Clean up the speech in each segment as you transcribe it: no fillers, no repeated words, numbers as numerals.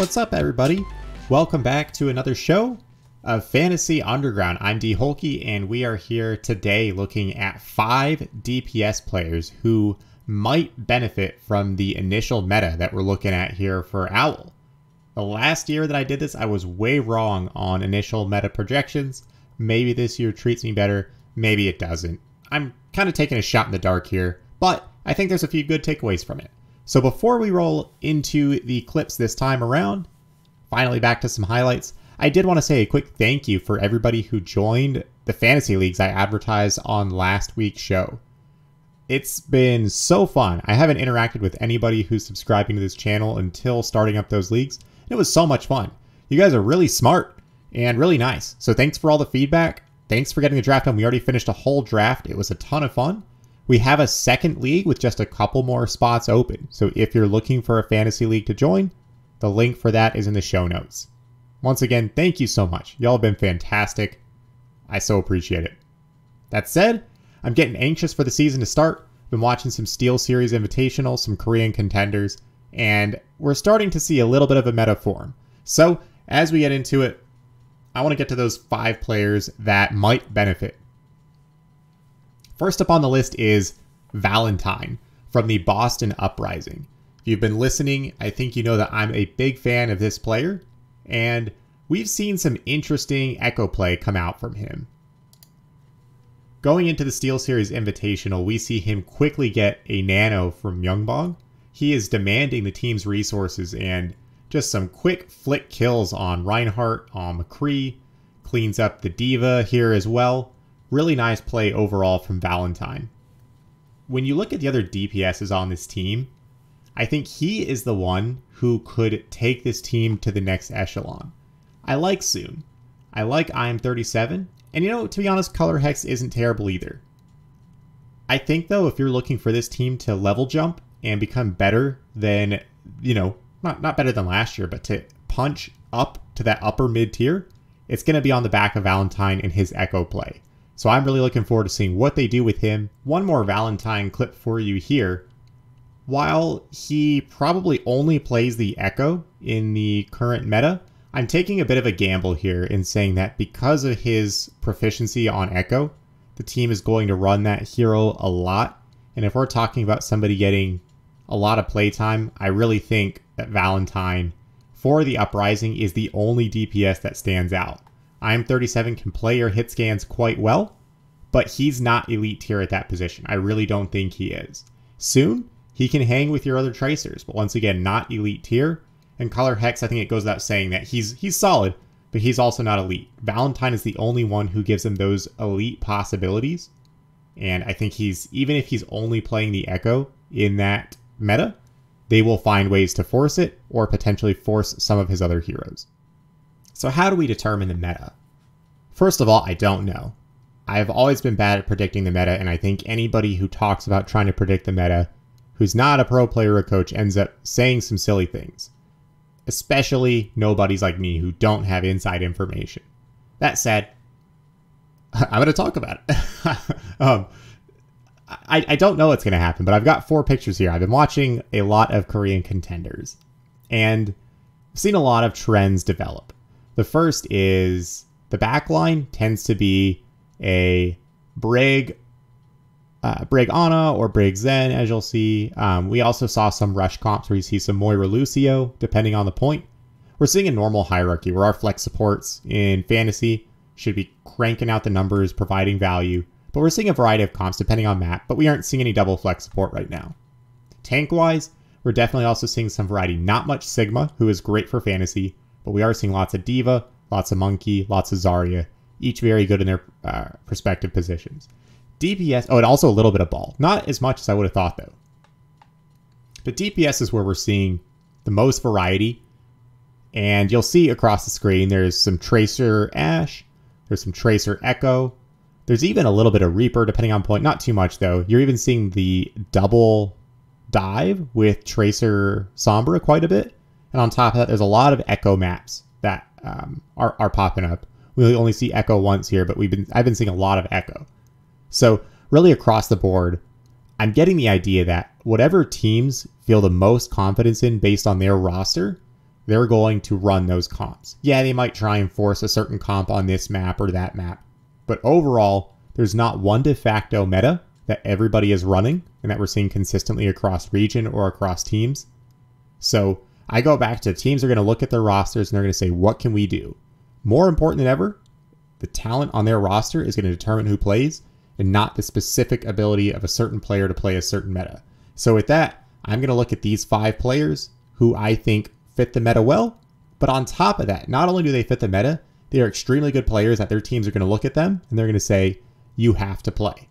What's up, everybody? Welcome back to another show of Fantasy Underground. I'm D Holkey, and we are here today looking at 5 DPS players who might benefit from the initial meta that we're looking at here for OWUG. The last year that I did this, I was way wrong on initial meta projections. Maybe this year treats me better, maybe it doesn't. I'm kind of taking a shot in the dark here, but I think there's a few good takeaways from it. So before we roll into the clips this time around, finally back to some highlights, I did want to say a quick thank you for everybody who joined the fantasy leagues I advertised on last week's show. It's been so fun. I haven't interacted with anybody who's subscribing to this channel until starting up those leagues. It was so much fun. You guys are really smart and really nice. So thanks for all the feedback. Thanks for getting the draft done. We already finished a whole draft. It was a ton of fun. We have a second league with just a couple more spots open. So if you're looking for a fantasy league to join, the link for that is in the show notes. Once again, thank you so much. Y'all have been fantastic. I so appreciate it. That said, I'm getting anxious for the season to start. Been watching some Steel Series Invitational, some Korean Contenders, and we're starting to see a little bit of a meta form. So as we get into it, I want to get to those 5 players that might benefit. First up on the list is Valentine from the Boston Uprising. If you've been listening, I think you know that I'm a big fan of this player, and we've seen some interesting echo play come out from him. Going into the Steel Series Invitational, we see him quickly get a nano from Youngbong. He is demanding the team's resources, and just some quick flick kills on Reinhardt, on McCree, cleans up the Diva here as well. Really nice play overall from Valentine. When you look at the other DPSs on this team, I think he is the one who could take this team to the next echelon. I like Soon. I like IM37. And you know, to be honest, Color Hex isn't terrible either. I think though, if you're looking for this team to level jump and become better than, you know, not better than last year, but to punch up to that upper mid tier, it's going to be on the back of Valentine and his echo play. So I'm really looking forward to seeing what they do with him. One more Valentine clip for you here. While he probably only plays the echo in the current meta, I'm taking a bit of a gamble here in saying that because of his proficiency on echo, the team is going to run that hero a lot. And if we're talking about somebody getting a lot of playtime, I really think that Valentine for the Uprising is the only DPS that stands out. IM37 can play your hit scans quite well, but he's not elite tier at that position. I really don't think he is. Soon, he can hang with your other tracers, but once again, not elite tier. And Color Hex, I think it goes without saying that he's solid, but he's also not elite. Valentine is the only one who gives him those elite possibilities. And I think even if he's only playing the echo in that meta, they will find ways to force it or potentially force some of his other heroes. So how do we determine the meta? First of all, I don't know. I've always been bad at predicting the meta, and I think anybody who talks about trying to predict the meta, who's not a pro player or coach, ends up saying some silly things. Especially nobodies like me who don't have inside information. That said, I'm going to talk about it. I don't know what's going to happen, but I've got 4 pictures here. I've been watching a lot of Korean Contenders, and I've seen a lot of trends develop. The first is the backline tends to be a Brig Ana or Brig Zen, as you'll see. We also saw some rush comps where you see some Moira Lucio, depending on the point. We're seeing a normal hierarchy where our flex supports in fantasy should be cranking out the numbers, providing value. But we're seeing a variety of comps depending on map, but we aren't seeing any double flex support right now. Tank-wise, we're definitely also seeing some variety. Not much Sigma, who is great for fantasy, but we are seeing lots of Diva, lots of Monkey, lots of Zarya, each very good in their respective positions. DPS, and also a little bit of Ball. Not as much as I would have thought, though. But DPS is where we're seeing the most variety, and you'll see across the screen there's some Tracer Ashe, there's some Tracer Echo, there's even a little bit of Reaper, depending on point. Not too much, though. You're even seeing the double dive with Tracer Sombra quite a bit. And on top of that, there's a lot of Echo maps that are popping up. We only see Echo once here, but I've been seeing a lot of Echo. So really across the board, I'm getting the idea that whatever teams feel the most confidence in based on their roster, they're going to run those comps. Yeah, they might try and force a certain comp on this map or that map, but overall, there's not one de facto meta that everybody is running and that we're seeing consistently across region or across teams. So I go back to teams are going to look at their rosters and they're going to say, what can we do? More important than ever, the talent on their roster is going to determine who plays and not the specific ability of a certain player to play a certain meta. So with that, I'm going to look at these 5 players who I think fit the meta well. But on top of that, not only do they fit the meta, they are extremely good players that their teams are going to look at them and they're going to say, you have to play.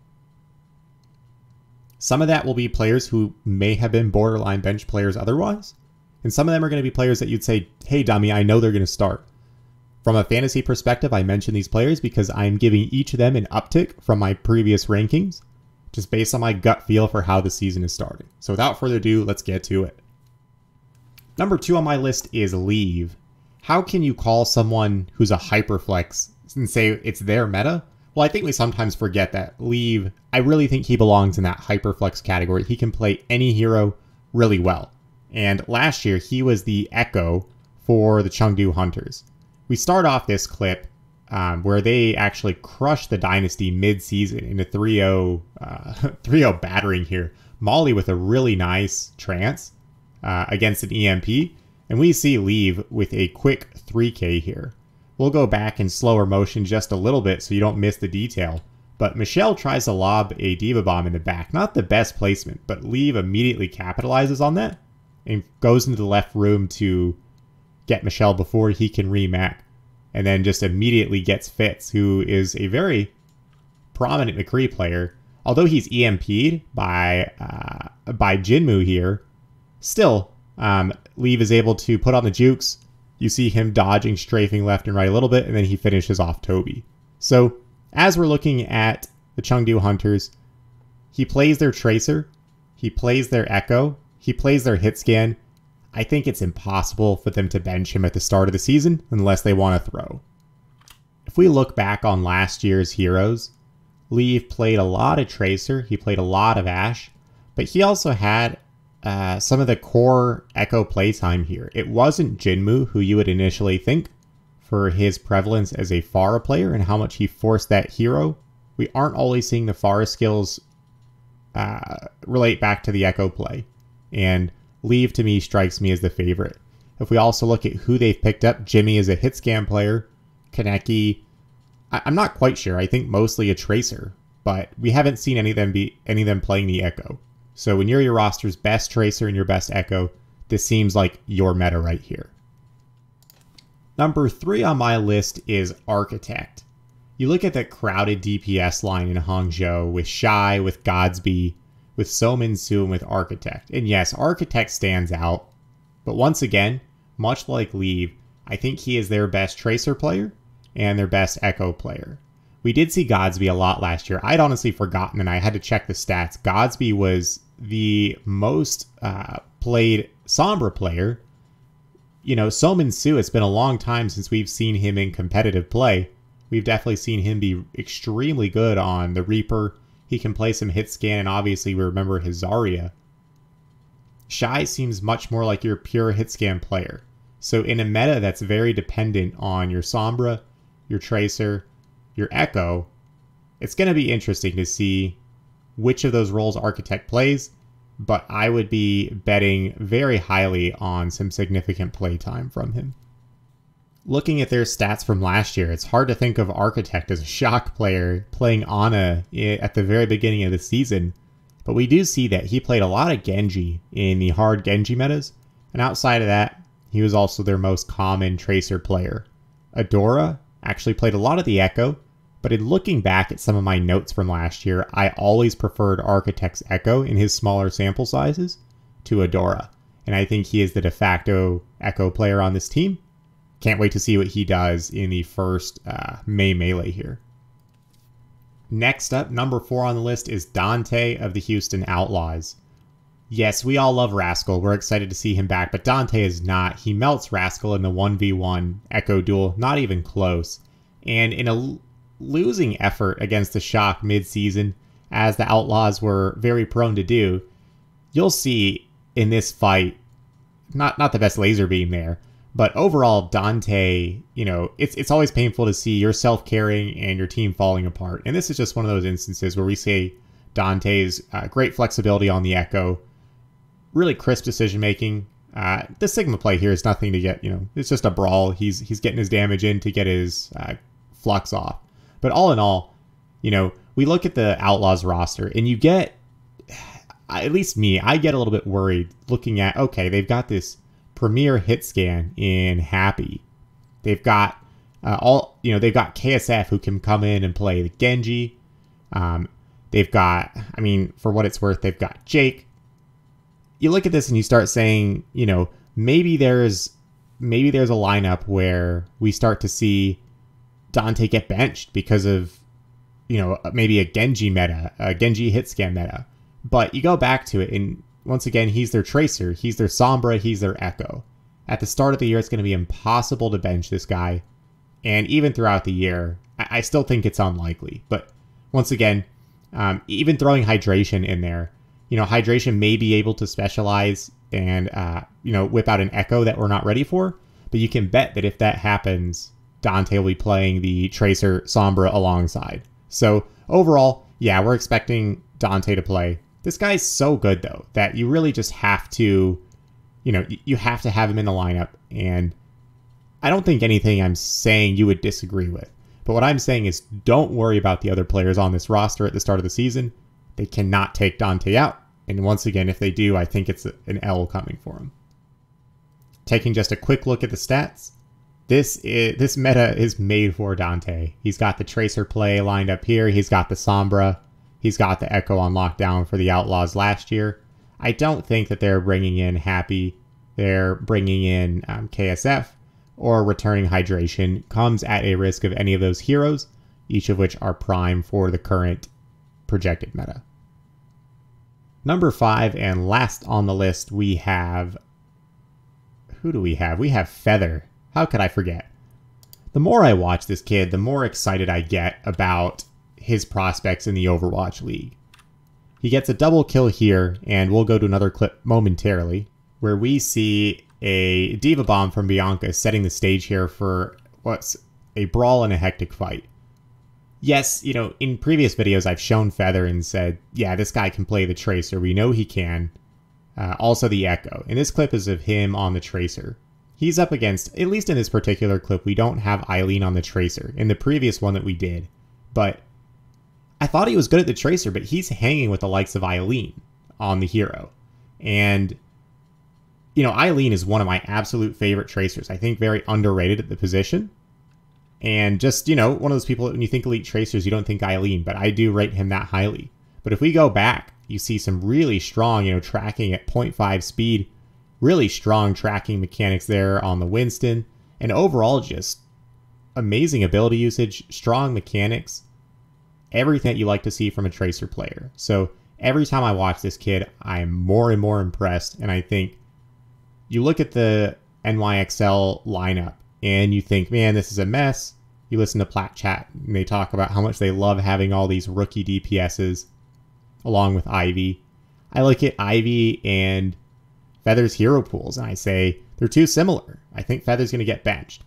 Some of that will be players who may have been borderline bench players otherwise. And some of them are going to be players that you'd say, hey, dummy, I know they're going to start. From a fantasy perspective, I mention these players because I'm giving each of them an uptick from my previous rankings, just based on my gut feel for how the season is starting. So without further ado, let's get to it. Number 2 on my list is Leave. How can you call someone who's a hyperflex and say it's their meta? Well, I think we sometimes forget that Leave, I really think he belongs in that hyperflex category. He can play any hero really well. And last year, he was the Echo for the Chengdu Hunters. We start off this clip where they actually crushed the Dynasty mid-season in a 3-0 battering here. Molly with a really nice trance against an EMP. And we see Leave with a quick 3K here. We'll go back in slower motion just a little bit so you don't miss the detail. But Michelle tries to lob a Diva Bomb in the back. Not the best placement, but Leave immediately capitalizes on that and goes into the left room to get Michelle before he can re-mac. And then just immediately gets Fitz, who is a very prominent McCree player. Although he's EMP'd by Jinmu here, still, Leave is able to put on the jukes. You see him dodging, strafing left and right a little bit, and then he finishes off Toby. So, as we're looking at the Chengdu Hunters, he plays their Tracer, he plays their Echo, he plays their hit scan. I think it's impossible for them to bench him at the start of the season unless they want to throw. If we look back on last year's heroes, Leave played a lot of Tracer, he played a lot of Ashe, but he also had some of the core Echo playtime here. It wasn't Jinmu, who you would initially think, for his prevalence as a Pharah player and how much he forced that hero. We aren't always seeing the Pharah skills relate back to the Echo play. And Leave, to me, strikes me as the favorite. If we also look at who they've picked up, Jimmy is a hit scan player. Kaneki, I'm not quite sure. I think mostly a Tracer. But we haven't seen any of them playing the Echo. So when you're your roster's best Tracer and your best Echo, this seems like your meta right here. Number 3 on my list is Architect. You look at that crowded DPS line in Hangzhou with Shy, with Godsby, with Somin Su, and with Architect. And yes, Architect stands out. But once again, much like Leave, I think he is their best Tracer player and their best Echo player. We did see Godsby a lot last year. I'd honestly forgotten, and I had to check the stats. Godsby was the most played Sombra player. You know, Somin Su, it's been a long time since we've seen him in competitive play. We've definitely seen him be extremely good on the Reaper. He can play some hit scan, and obviously we remember his Zarya. Shy seems much more like your pure hit scan player. So in a meta that's very dependent on your Sombra, your Tracer, your Echo, it's going to be interesting to see which of those roles Architect plays, but I would be betting very highly on some significant playtime from him. Looking at their stats from last year, it's hard to think of Architect as a shock player playing Ana at the very beginning of the season, but we do see that he played a lot of Genji in the hard Genji metas, and outside of that, he was also their most common Tracer player. Adora actually played a lot of the Echo, but in looking back at some of my notes from last year, I always preferred Architect's Echo in his smaller sample sizes to Adora, and I think he is the de facto Echo player on this team. Can't wait to see what he does in the first May Melee here. Next up, number 4 on the list is Dante of the Houston Outlaws. Yes, we all love Rascal. We're excited to see him back, but Dante is not. He melts Rascal in the 1v1 Echo duel, not even close. And in a losing effort against the Shock mid-season, as the Outlaws were very prone to do, you'll see in this fight, not the best laser beam there, But overall, Dante, you know, it's always painful to see yourself carrying and your team falling apart. And this is just one of those instances where we say Dante's great flexibility on the Echo, really crisp decision making. The Sigma play here is nothing to get, you know, it's just a brawl. He's getting his damage in to get his flux off. But all in all, you know, we look at the Outlaws roster and you get, at least me, I get a little bit worried looking at, okay, they've got this premier hit scan in Happy. They've got they've got KSF who can come in and play the Genji. They've got, I mean, for what it's worth, they've got Jake. You look at this and you start saying, you know, maybe there's a lineup where we start to see Dante get benched because of, you know, maybe a Genji meta, a Genji hit scan meta. But you go back to it, and once again, he's their Tracer, he's their Sombra, he's their Echo. At the start of the year, it's going to be impossible to bench this guy. And even throughout the year, I still think it's unlikely. But once again, even throwing Hydration in there, you know, Hydration may be able to specialize and, you know, whip out an Echo that we're not ready for. But you can bet that if that happens, Dante will be playing the Tracer Sombra alongside. So overall, yeah, we're expecting Dante to play. This guy's so good, though, that you really just have to, you know, you have to have him in the lineup. And I don't think anything I'm saying you would disagree with. But what I'm saying is don't worry about the other players on this roster at the start of the season. They cannot take Dante out. And once again, if they do, I think it's an L coming for him. Taking just a quick look at the stats, this meta is made for Dante. He's got the Tracer play lined up here. He's got the Sombra. He's got the Echo on lockdown for the Outlaws last year. I don't think that they're bringing in Happy. They're bringing in KSF or returning Hydration. Comes at a risk of any of those heroes, each of which are prime for the current projected meta. Number 5 and last on the list, we have... Who do we have? We have Feather. How could I forget? The more I watch this kid, the more excited I get about his prospects in the Overwatch League. He gets a double kill here, and we'll go to another clip momentarily, where we see a Diva Bomb from Bianca setting the stage here for what's a brawl and a hectic fight. Yes, you know, in previous videos I've shown Feather and said, yeah, this guy can play the Tracer. We know he can. Also the Echo. And this clip is of him on the Tracer. He's up against, at least in this particular clip, we don't have Eileen on the Tracer. In the previous one that we did. But I thought he was good at the Tracer, but he's hanging with the likes of Eileen on the hero. And, you know, Eileen is one of my absolute favorite Tracers. I think very underrated at the position. And just, you know, one of those people that when you think Elite Tracers, you don't think Eileen, but I do rate him that highly. But if we go back, you see some really strong, you know, tracking at 0.5 speed, really strong tracking mechanics there on the Winston, and overall just amazing ability usage, strong mechanics, everything that you like to see from a Tracer player. So every time I watch this kid, I'm more and more impressed, and I think you look at the NYXL lineup, and you think, man, this is a mess. You listen to Plat Chat, and they talk about how much they love having all these rookie DPSs along with Ivy. I look at Ivy and Feather's hero pools, and I say, they're too similar. I think Feather's going to get benched.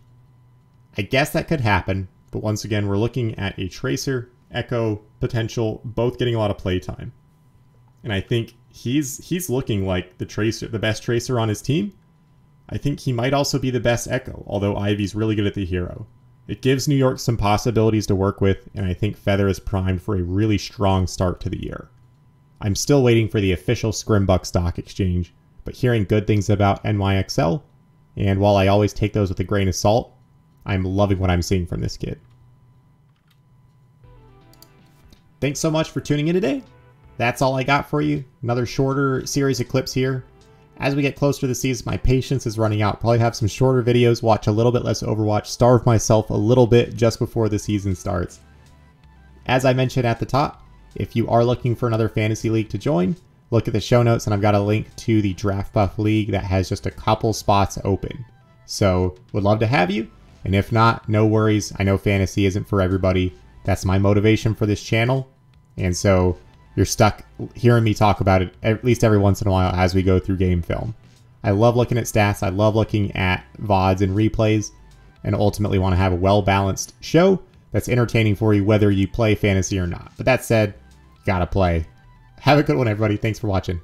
I guess that could happen, but once again, we're looking at a Tracer, Echo potential, both getting a lot of playtime. And I think he's looking like the Tracer, the best Tracer on his team. I think he might also be the best Echo, although Ivy's really good at the hero. It gives New York some possibilities to work with, and I think Feather is primed for a really strong start to the year. I'm still waiting for the official Scrimbuck stock exchange, but hearing good things about NYXL, and while I always take those with a grain of salt, I'm loving what I'm seeing from this kid. Thanks so much for tuning in today. That's all I got for you. Another shorter series of clips here. As we get closer to the season, my patience is running out. Probably have some shorter videos, watch a little bit less Overwatch, starve myself a little bit just before the season starts. As I mentioned at the top, if you are looking for another fantasy league to join, look at the show notes and I've got a link to the Draftbuff League that has just a couple spots open. So, would love to have you, and if not, no worries. I know fantasy isn't for everybody. That's my motivation for this channel, and so you're stuck hearing me talk about it at least every once in a while as we go through game film. I love looking at stats. I love looking at VODs and replays, and ultimately want to have a well-balanced show that's entertaining for you whether you play fantasy or not. But that said, gotta play. Have a good one, everybody. Thanks for watching.